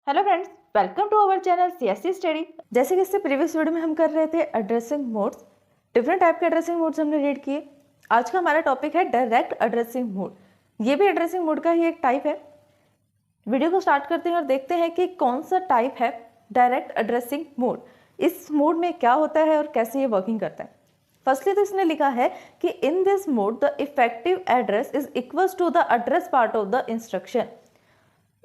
Hello friends, welcome to our channel CSC study. जैसे कि इससे प्रीवियस वीडियो में हम कर रहे थे एड्रेसिंग मोड्स, डिफरेंट टाइप के एड्रेसिंग मोड्स हमने रीड किए। आज का हमारा टॉपिक है डायरेक्ट एड्रेसिंग मोड। ये भी एड्रेसिंग मोड का ही एक टाइप है। वीडियो को स्टार्ट करते हैं और देखते हैं कि कौन सा टाइप है डायरेक्ट एड्रेसिंग मोड। इस मोड में क्या होता है और कैसे ये वर्किंग करता है। फर्स्टली तो इसने लिखा है कि in this mode the effective address is equals to the address part of the instruction.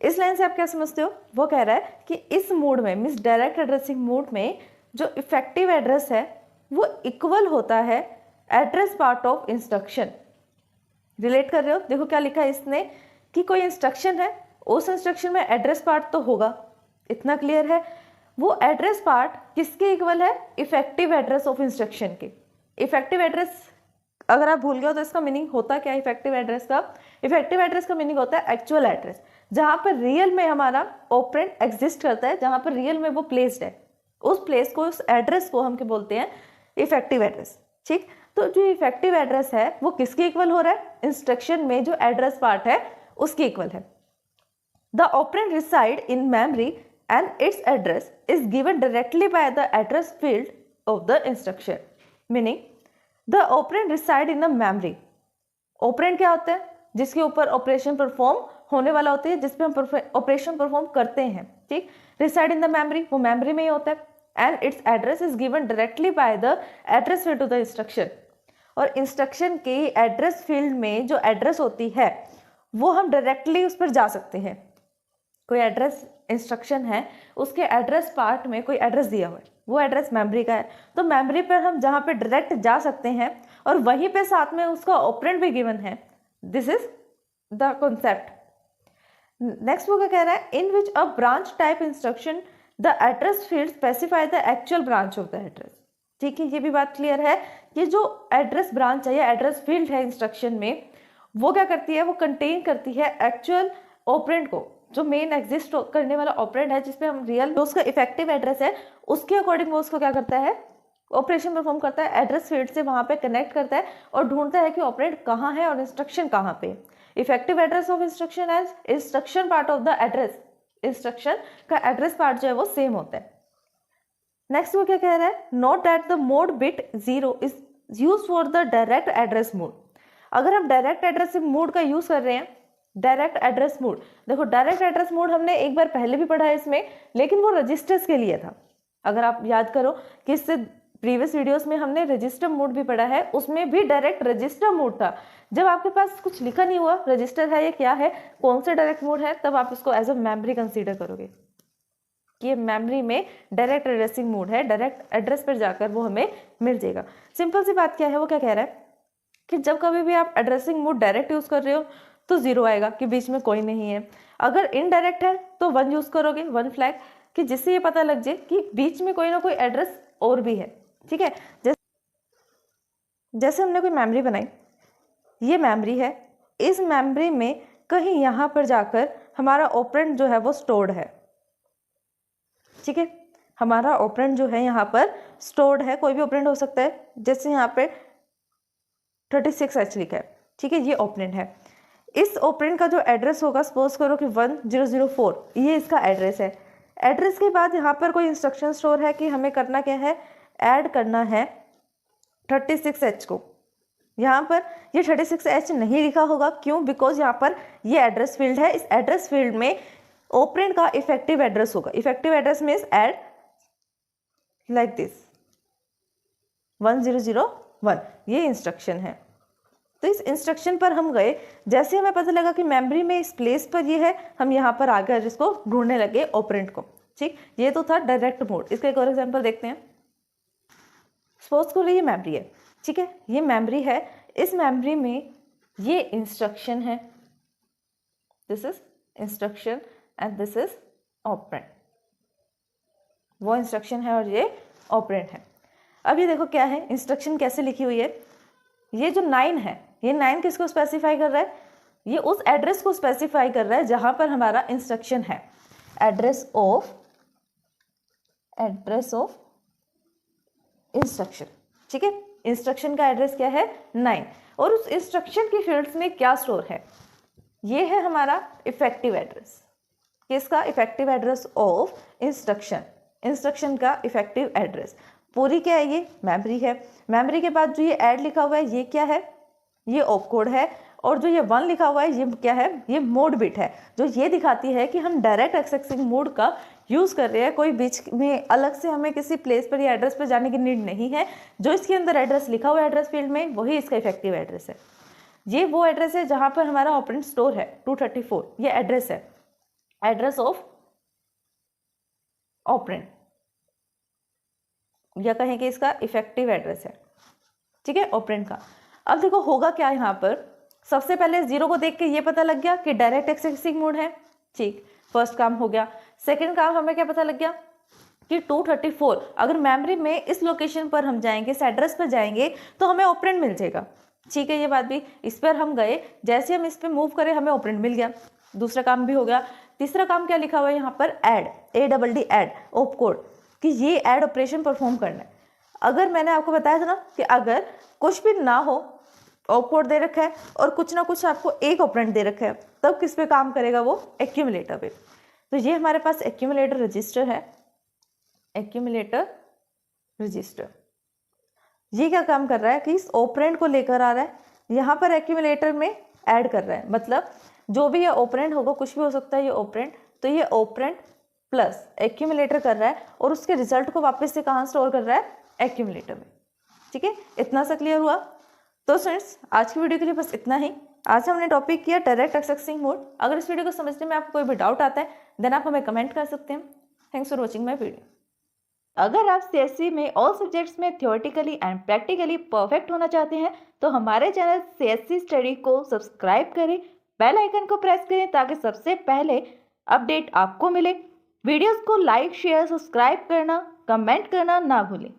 इस लाइन से आप क्या समझते हो? वो कह रहा है कि इस मोड में मीन्स डायरेक्ट एड्रेसिंग मोड में जो इफेक्टिव एड्रेस है वो इक्वल होता है address part of instruction. Relate कर रहे हो? देखो क्या लिखा है इसने कि कोई इंस्ट्रक्शन है, उस इंस्ट्रक्शन में एड्रेस पार्ट तो होगा, इतना क्लियर है। वो एड्रेस पार्ट किसके इक्वल है? इफेक्टिव एड्रेस ऑफ इंस्ट्रक्शन के। इफेक्टिव एड्रेस अगर आप भूल गए हो तो इसका मीनिंग होता क्या है? इफेक्टिव एड्रेस का मीनिंग होता है एक्चुअल एड्रेस, जहां पर रियल में हमारा ऑपरेंड एग्जिस्ट करता है, जहां पर रियल में वो प्लेस्ड है। उस प्लेस को, उस एड्रेस को हम क्या बोलते हैं? Effective address. ठीक, तो जो इफेक्टिव एड्रेस है वो किसके इक्वल हो रहा है? इंस्ट्रक्शन में जो एड्रेस पार्ट है उसके इक्वल है। The operand reside in memory and its address is given directly by the address field of the instruction. Meaning the operand reside in the memory. Operand क्या होता है? जिसके ऊपर ऑपरेशन परफॉर्म होने वाला होता है, जिसपे हम ऑपरेशन परफॉर्म करते हैं। ठीक, रिसाइड इन द मेमोरी, वो मेमोरी में ही होता है। And its address is given directly by the address field to the instruction. और इंस्ट्रक्शन के एड्रेस फील्ड में जो एड्रेस होती है वो हम डायरेक्टली उस पर जा सकते हैं। कोई एड्रेस इंस्ट्रक्शन है, उसके एड्रेस पार्ट में कोई एड्रेस दिया हुआ है, वो एड्रेस मेमोरी का है, तो मेमोरी पर हम जहाँ पे डायरेक्ट जा सकते हैं और वहीं पे साथ में उसका ऑपरेंड भी गिवन है। This is the concept. Next वो क्या कह रहा है? In which a branch type instruction the address field specify the actual branch of the address. ठीक है, ये भी बात क्लियर है कि जो एड्रेस ब्रांच है या एड्रेस फील्ड है इंस्ट्रक्शन में, वो क्या करती है? वो कंटेन करती है एक्चुअल ऑपरेंड को, जो मेन एग्जिस्ट करने वाला ऑपरेंड है, जिसपे हम रियल जो उसका इफेक्टिव एड्रेस है उसके अकॉर्डिंग वो उसको क्या करता है? ऑपरेशन परफॉर्म करता है, एड्रेस फील्ड से वहां पे कनेक्ट करता है और ढूंढता है कि ऑपरेंड कहाँ है और इंस्ट्रक्शन कहाँ पे। Effective address of instruction as instruction part of the address. Instruction का एड्रेस पार्ट जो है वो सेम होता है। नेक्स्ट वो क्या कह रहा है? Note that the mode bit 0 is use for the direct address mode. अगर हम डायरेक्ट एड्रेस मोड का यूज कर रहे हैं, डायरेक्ट एड्रेस मोड, देखो डायरेक्ट एड्रेस मोड हमने एक बार पहले भी पढ़ा है इसमें, लेकिन वो रजिस्टर्स के लिए था। अगर आप याद करो कि इससे प्रीवियस वीडियोस में हमने रजिस्टर मोड भी पढ़ा है, उसमें भी डायरेक्ट रजिस्टर मोड था। जब आपके पास कुछ लिखा नहीं हुआ रजिस्टर है या क्या है, कौन सा डायरेक्ट मोड है, तब आप इसको एज अ मेमोरी कंसीडर करोगे कि ये मेमोरी में डायरेक्ट एड्रेसिंग मोड है, डायरेक्ट एड्रेस पर जाकर वो हमें मिल जाएगा। सिंपल सी बात क्या है, वो क्या कह रहा है कि जब कभी भी आप एड्रेसिंग मोड डायरेक्ट यूज कर रहे हो तो 0 आएगा कि बीच में कोई नहीं है। अगर इनडायरेक्ट है तो 1 यूज करोगे, 1 फ्लैग, कि जिससे ये पता लग जाए कि बीच में कोई ना कोई एड्रेस और भी है। ठीक है, जैसे हमने कोई मेमोरी बनाई, ये मेमोरी है, इस मेमोरी में कहीं यहाँ पर जाकर हमारा ऑपरेंड जो है वो स्टोर्ड है। ठीक है, हमारा ऑपरेंड जो है यहाँ पर स्टोर्ड है, कोई भी ऑपरेंड हो सकता है। जैसे यहाँ पे 36H लिखा है, ठीक है, ये ऑपरेंड है। इस ऑपरेंड का जो एड्रेस होगा, सपोज करो कि 1004, ये इसका एड्रेस है। एड्रेस के बाद यहाँ पर कोई इंस्ट्रक्शन स्टोर है कि हमें करना क्या है? ऐड करना है 36H को। यहाँ पर ये 36H नहीं लिखा होगा, क्यों? बिकॉज यहाँ पर ये एड्रेस फील्ड है, इस एड्रेस फील्ड में ऑपरेंड का इफेक्टिव एड्रेस होगा। Effective address means add like this 1001, ये इंस्ट्रक्शन है। तो इस इंस्ट्रक्शन पर हम गए, जैसे हमें पता लगा कि मेमोरी में इस प्लेस पर ये है, हम यहाँ पर आ गए जिसको ढूंढने लगे ऑपरेंड को। ठीक, ये तो था डायरेक्ट मोड। इसका एक और एग्जांपल देखते हैं। सपोज करो ये मेमोरी है, ठीक है, ये मेमोरी है, इस मेमोरी में ये इंस्ट्रक्शन है, this is instruction and this is operand. वो इंस्ट्रक्शन है और ये ऑपरेंड है। अब ये देखो क्या है, इंस्ट्रक्शन कैसे लिखी हुई है। ये जो 9 है, ये 9 किसको स्पेसिफाई कर रहा है? ये उस एड्रेस को स्पेसिफाई कर रहा है जहां पर हमारा इंस्ट्रक्शन है। Address of instruction. ठीक है, इंस्ट्रक्शन का एड्रेस क्या है? 9। और उस इंस्ट्रक्शन की फील्ड्स में क्या स्टोर है? ये है हमारा इफेक्टिव एड्रेस। किसका? Effective address of instruction, instruction का इफेक्टिव एड्रेस। पूरी क्या है? ये मेमोरी है। मेमोरी के बाद जो ये ऐड लिखा हुआ है ये क्या है? ये ऑपकोड है। और जो ये 1 लिखा हुआ है ये क्या है? ये मोड बिट है, जो ये दिखाती है कि हम डायरेक्ट एक्सेसिंग मोड का यूज़ कर रहे हैं। कोई बीच में अलग से हमें किसी प्लेस पर या एड्रेस पर जाने की नीड नहीं है। जो इसके अंदर एड्रेस लिखा हुआ है एड्रेस फील्ड में, वही इसका इफेक्टिव एड्रेस है। ये वो एड्रेस है जहाँ पर हमारा ऑपरेंड स्टोर है 234, ये एड्रेस है, एड्रेस ऑफ ऑपरेंड, या कहें कि इसका इफेक्टिव एड्रेस है। ठीक है, ऑपरेंड का। अब देखो होगा क्या यहाँ पर, सबसे पहले 0 को देख के ये पता लग गया कि डायरेक्ट एक्सेसिंग मोड है। ठीक, फर्स्ट काम हो गया। सेकंड काम हमें क्या पता लग गया कि 234 अगर मेमोरी में इस लोकेशन पर हम जाएंगे, इस एड्रेस पर जाएंगे तो हमें ऑपरेंड मिल जाएगा। ठीक है, ये बात भी, इस पर हम गए, जैसे हम इस पर मूव करें हमें ऑपरेंड मिल गया, दूसरा काम भी हो गया। तीसरा काम क्या लिखा हुआ है यहाँ पर? ऐड, ADD ऐड ऑपकोड, कि ये ऐड ऑपरेशन परफॉर्म करना है। अगर मैंने आपको बताया था ना कि अगर कुछ भी ना हो, ऑपकोड दे रखा है और कुछ ना कुछ आपको एक ऑपरेंड दे रखा है, तब किस पे काम करेगा? वो एक्यूमुलेटर पे। तो ये हमारे पास एक्यूमुलेटर रजिस्टर है, एक्यूमुलेटर रजिस्टर। ये क्या काम कर रहा है कि इस ऑपरेंड को लेकर आ रहा है, यहाँ पर एक्यूमुलेटर में ऐड कर रहा है। मतलब जो भी ये ऑपरेंड होगा, कुछ भी हो सकता है ये ऑपरेंड, तो ये ऑपरेंड प्लस एक्यूमुलेटर कर रहा है और उसके रिजल्ट को वापस से कहाँ स्टोर कर रहा है? एक्यूमुलेटर में। ठीक है, इतना सा क्लियर हुआ? तो फ्रेंड्स आज की वीडियो के लिए बस इतना ही। आज हमने टॉपिक किया डायरेक्ट एक्सेसिंग मोड। अगर इस वीडियो को समझने में आपको कोई भी डाउट आता है देन आप हमें कमेंट कर सकते हैं। Thanks for watching my video. अगर आप CSC में ऑल सब्जेक्ट्स में थियोरेटिकली एंड प्रैक्टिकली परफेक्ट होना चाहते हैं तो हमारे चैनल CSC स्टडी को सब्सक्राइब करें, बेल आइकन को प्रेस करें ताकि सबसे पहले अपडेट आपको मिले। वीडियोस को लाइक, शेयर, सब्सक्राइब करना, कमेंट करना ना भूलें।